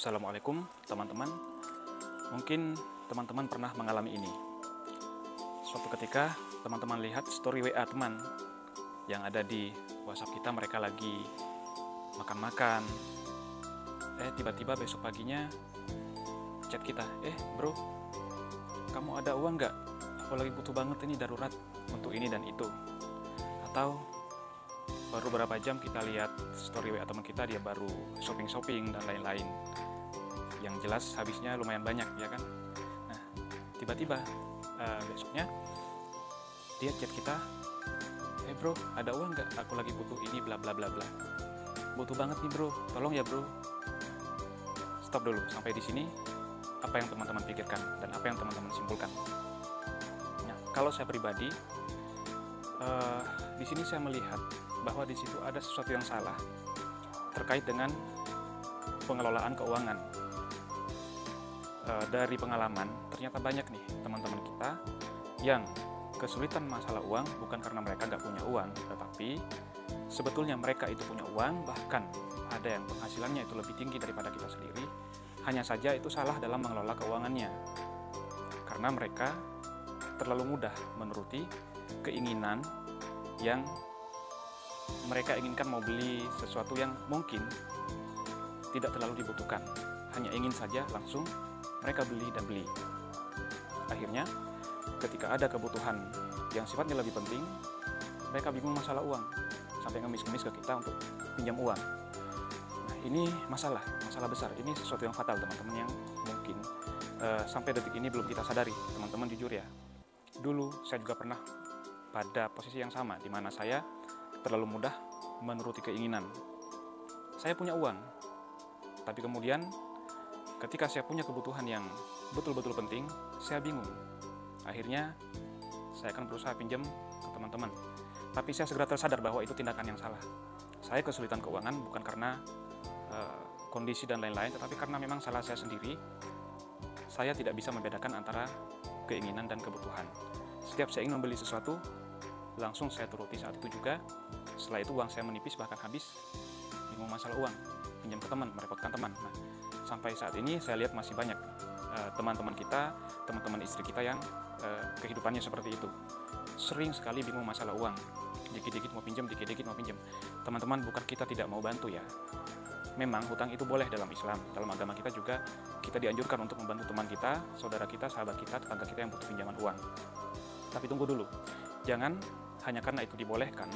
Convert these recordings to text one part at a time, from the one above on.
Assalamualaikum teman-teman. Mungkin teman-teman pernah mengalami ini. Suatu ketika teman-teman lihat story WA teman yang ada di WhatsApp kita, mereka lagi makan-makan. Tiba-tiba besok paginya chat kita, bro, kamu ada uang nggak? Aku lagi butuh banget ini, darurat untuk ini dan itu. Atau baru berapa jam kita lihat story WA teman kita, dia baru shopping-shopping dan lain-lain. Yang jelas habisnya lumayan banyak, ya kan? Nah, tiba-tiba besoknya dia chat kita, bro, ada uang nggak? Aku lagi butuh ini, bla bla bla bla. Butuh banget nih bro, tolong ya bro. Stop dulu, sampai di sini apa yang teman-teman pikirkan dan apa yang teman-teman simpulkan? Nah, kalau saya pribadi, di sini saya melihat bahwa di situ ada sesuatu yang salah terkait dengan pengelolaan keuangan. Dari pengalaman, ternyata banyak nih teman-teman kita yang kesulitan masalah uang bukan karena mereka nggak punya uang, tetapi sebetulnya mereka itu punya uang, bahkan ada yang penghasilannya itu lebih tinggi daripada kita sendiri. Hanya saja itu salah dalam mengelola keuangannya, karena mereka terlalu mudah menuruti keinginan yang mereka inginkan, mau beli sesuatu yang mungkin tidak terlalu dibutuhkan, hanya ingin saja langsung mereka beli dan beli. Akhirnya ketika ada kebutuhan yang sifatnya lebih penting, mereka bingung masalah uang, sampai ngemis-ngemis ke kita untuk pinjam uang. Nah, ini masalah besar, ini sesuatu yang fatal teman-teman, yang mungkin sampai detik ini belum kita sadari. Teman-teman jujur ya, dulu saya juga pernah pada posisi yang sama, di mana saya terlalu mudah menuruti keinginan. Saya punya uang, tapi kemudian ketika saya punya kebutuhan yang betul-betul penting, saya bingung. Akhirnya saya akan berusaha pinjam ke teman-teman. Tapi saya segera tersadar bahwa itu tindakan yang salah. Saya kesulitan keuangan bukan karena kondisi dan lain-lain, tetapi karena memang salah saya sendiri. Saya tidak bisa membedakan antara keinginan dan kebutuhan. Setiap saya ingin membeli sesuatu, langsung saya turuti saat itu juga. Setelah itu uang saya menipis, bahkan habis. Bingung masalah uang, pinjam ke teman, merepotkan teman. Nah, sampai saat ini saya lihat masih banyak teman-teman kita, teman-teman istri kita yang kehidupannya seperti itu. Sering sekali bingung masalah uang, dikit-dikit mau pinjam, dikit-dikit mau pinjam. Teman-teman, bukan kita tidak mau bantu ya. Memang hutang itu boleh dalam Islam, dalam agama kita juga kita dianjurkan untuk membantu teman kita, saudara kita, sahabat kita, tetangga kita yang butuh pinjaman uang. Tapi tunggu dulu, jangan hanya karena itu dibolehkan,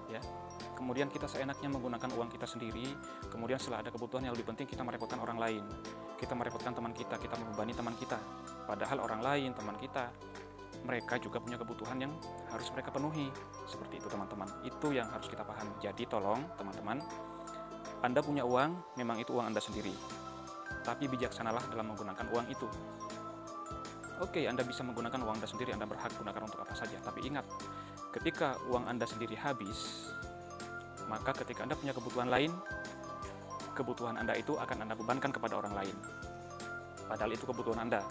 ya, kemudian kita seenaknya menggunakan uang kita sendiri. Kemudian setelah ada kebutuhan yang lebih penting, kita merepotkan orang lain, kita merepotkan teman kita membebani teman kita. Padahal orang lain, teman kita, mereka juga punya kebutuhan yang harus mereka penuhi. Seperti itu teman-teman, itu yang harus kita pahami. Jadi tolong teman-teman, Anda punya uang, memang itu uang Anda sendiri, tapi bijaksanalah dalam menggunakan uang itu. Oke, Anda bisa menggunakan uang Anda sendiri, Anda berhak gunakan untuk apa saja. Tapi ingat, ketika uang Anda sendiri habis, maka ketika Anda punya kebutuhan lain, kebutuhan Anda itu akan Anda bebankan kepada orang lain. Padahal itu kebutuhan Anda.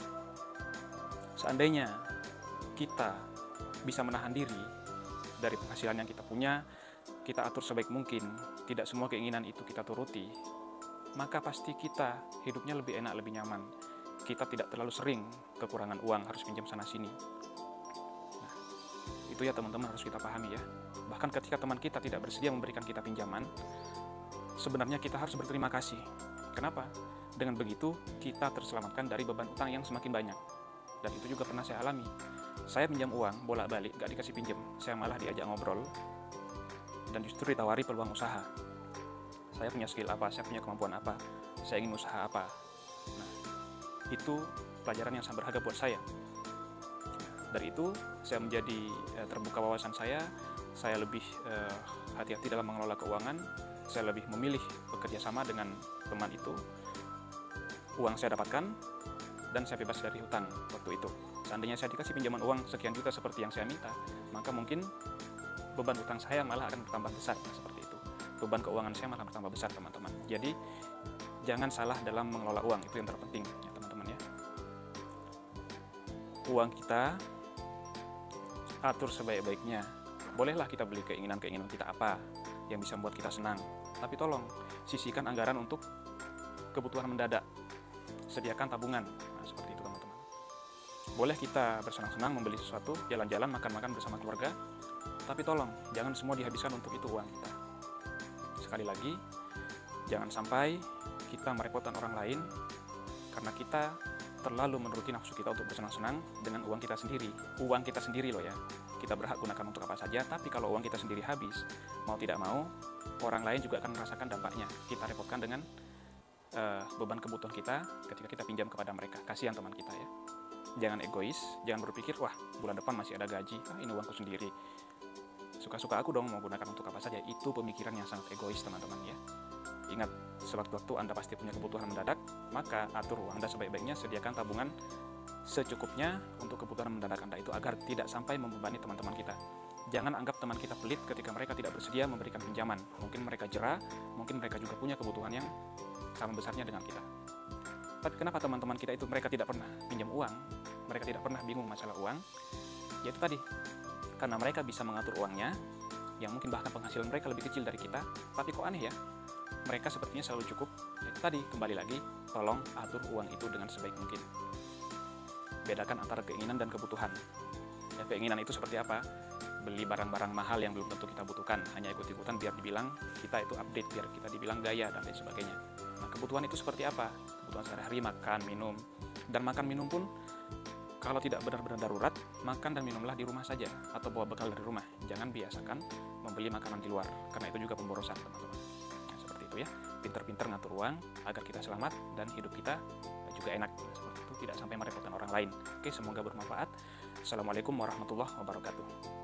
Seandainya kita bisa menahan diri dari penghasilan yang kita punya, kita atur sebaik mungkin, tidak semua keinginan itu kita turuti, maka pasti kita hidupnya lebih enak, lebih nyaman. Kita tidak terlalu sering kekurangan uang, harus pinjam sana-sini. Nah, itu ya teman-teman, harus kita pahami ya. Bahkan ketika teman kita tidak bersedia memberikan kita pinjaman, sebenarnya kita harus berterima kasih. Kenapa? Dengan begitu, kita terselamatkan dari beban utang yang semakin banyak. Dan itu juga pernah saya alami. Saya pinjam uang, bolak-balik, gak dikasih pinjam. Saya malah diajak ngobrol, dan justru ditawari peluang usaha. Saya punya skill apa, saya punya kemampuan apa, saya ingin usaha apa. Nah, itu pelajaran yang sangat berharga buat saya. Dari itu, saya menjadi terbuka wawasan saya lebih hati-hati dalam mengelola keuangan, saya lebih memilih bekerja sama dengan teman itu. Uang saya dapatkan, dan saya bebas dari hutang waktu itu. Seandainya saya dikasih pinjaman uang sekian juta seperti yang saya minta, maka mungkin beban utang saya malah akan bertambah besar. Seperti itu, beban keuangan saya malah bertambah besar teman-teman. Jadi jangan salah dalam mengelola uang, itu yang terpenting ya teman-teman ya. Uang kita atur sebaik-baiknya. Bolehlah kita beli keinginan-keinginan kita apa yang bisa membuat kita senang, tapi tolong sisihkan anggaran untuk kebutuhan mendadak, sediakan tabungan. Nah, seperti itu teman-teman. Boleh kita bersenang-senang membeli sesuatu, jalan-jalan, makan-makan bersama keluarga, tapi tolong jangan semua dihabiskan untuk itu uang kita. Sekali lagi, jangan sampai kita merepotkan orang lain karena kita terlalu menuruti nafsu kita untuk bersenang-senang dengan uang kita sendiri. Uang kita sendiri loh ya. Kita berhak gunakan untuk apa saja, tapi kalau uang kita sendiri habis, mau tidak mau, orang lain juga akan merasakan dampaknya. Kita repotkan dengan beban kebutuhan kita ketika kita pinjam kepada mereka. Kasihan teman kita ya. Jangan egois, jangan berpikir, wah bulan depan masih ada gaji, ini uangku sendiri. Suka-suka aku dong mau gunakan untuk apa saja. Itu pemikiran yang sangat egois teman-teman ya. Ingat, sewaktu-waktu Anda pasti punya kebutuhan mendadak, maka atur uang Anda sebaik-baiknya, sediakan tabungan secukupnya untuk kebutuhan mendadak Anda itu agar tidak sampai membebani teman-teman kita. Jangan anggap teman kita pelit ketika mereka tidak bersedia memberikan pinjaman. Mungkin mereka jera, mungkin mereka juga punya kebutuhan yang sama besarnya dengan kita. Tapi kenapa teman-teman kita itu mereka tidak pernah pinjam uang, mereka tidak pernah bingung masalah uang? Yaitu tadi, karena mereka bisa mengatur uangnya, yang mungkin bahkan penghasilan mereka lebih kecil dari kita, tapi kok aneh ya? Mereka sepertinya selalu cukup. Itu tadi, kembali lagi, tolong atur uang itu dengan sebaik mungkin. Bedakan antara keinginan dan kebutuhan. Ya, keinginan itu seperti apa? Beli barang-barang mahal yang belum tentu kita butuhkan, hanya ikut-ikutan biar dibilang kita itu update, biar kita dibilang gaya, dan lain sebagainya. Nah, kebutuhan itu seperti apa? Kebutuhan sehari-hari, makan, minum. Dan makan minum pun, kalau tidak benar-benar darurat, makan dan minumlah di rumah saja, atau bawa bekal dari rumah. Jangan biasakan membeli makanan di luar, karena itu juga pemborosan, teman-teman. Nah, seperti itu ya, pinter-pinter ngatur uang, agar kita selamat, dan hidup kita juga enak. Seperti itu, tidak sampai merepotkan orang lain. Oke, semoga bermanfaat. Assalamualaikum warahmatullahi wabarakatuh.